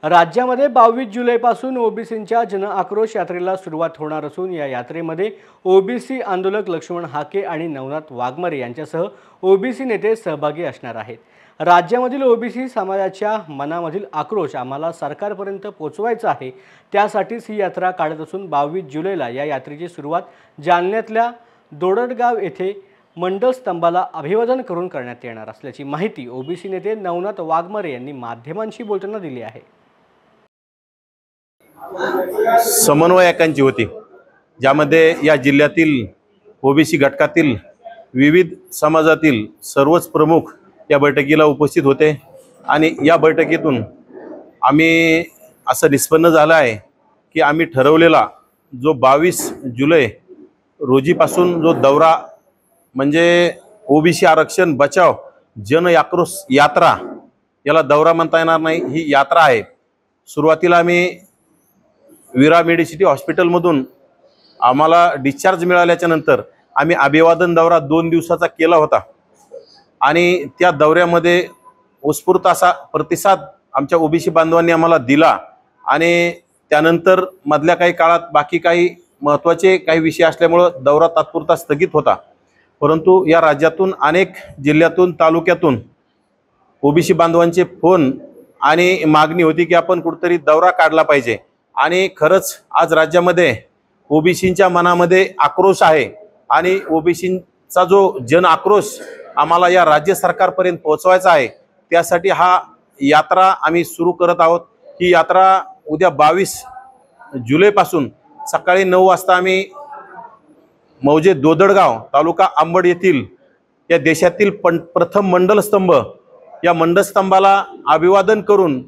राज्यामध्ये 22 जुलैपासून ओबीसींच्या जन आक्रोश यात्रेला सुरुवात होणार असून या यात्रेमध्ये ओबीसी आंदोलक लक्ष्मण हाके आणि नवनाथ वाघमारे यांच्यासह ओबीसी नेते सहभागी असणार आहेत। राज्यामधील ओबीसी समाजाच्या मनामधील आक्रोश आम्हाला सरकारपर्यंत पोहोचवायचा आहे, त्यासाठीच ही यात्रा काढत असून 22 जुलैला या यात्रेची सुरुवात जालन्यातल्या दोडडगाव येथे मंडल स्तंभाला अभिवादन करून करण्यात येणार असल्याची माहिती ओबीसी नेते नवनाथ वाघमारे यांनी माध्यमांशी बोलताना दिली आहे। समन्वयकांची होती, ज्यामध्ये या जिल्ह्यातील ओबीसी घटकातील विविध समाजातील सर्वच प्रमुख या बैठकीला उपस्थित होते आणि या बैठकीतून आम्ही असं निष्पन्न झालं आहे की आम्ही ठरवलेला जो 22 जुलै रोजीपासून जो दौरा म्हणजे ओबीसी आरक्षण बचाव जन आक्रोश यात्रा, याला दौरा म्हणता येणार नाही, ही यात्रा आहे। सुरुवातीला आम्ही विरा मेडिसिटी हॉस्पिटलमधून आम्हाला डिस्चार्ज मिळाल्याच्या नंतर आम्ही अभिवादन दौरा 2 दिवसाचा केला होता आणि त्या दौऱ्यामध्ये उत्स्फूर्त असा प्रतिसाद आमच्या ओबीसी बांधवांनी आम्हाला दिला आणि त्यानंतर मधल्या काही काळात बाकी काही महत्त्वाचे काही विषय असल्यामुळे दौरा तात्पुरता स्थगित होता। परंतु या राज्यातून अनेक जिल्ह्यातून तालुक्यातून ओबीसी बांधवांचे फोन आणि मागणी होती की आपण कुठेतरी दौरा काढला पाहिजे आणि खरंच आज राज्यामध्ये ओबीसींच्या मनामध्ये आक्रोश आहे आणि ओबीसींचा जो जन आक्रोश आम्हाला या राज्य सरकारपर्यंत पोहोचवायचा आहे, त्यासाठी हा यात्रा आम्ही सुरू करत आहोत। ही यात्रा उद्या 22 जुलैपासून सकाळी 9 वाजता आम्ही मौजे दोदडगाव तालुका अंबड येथील या देशातील प्रथम मंडल स्तंभ या मंडलस्तंभाला अभिवादन करून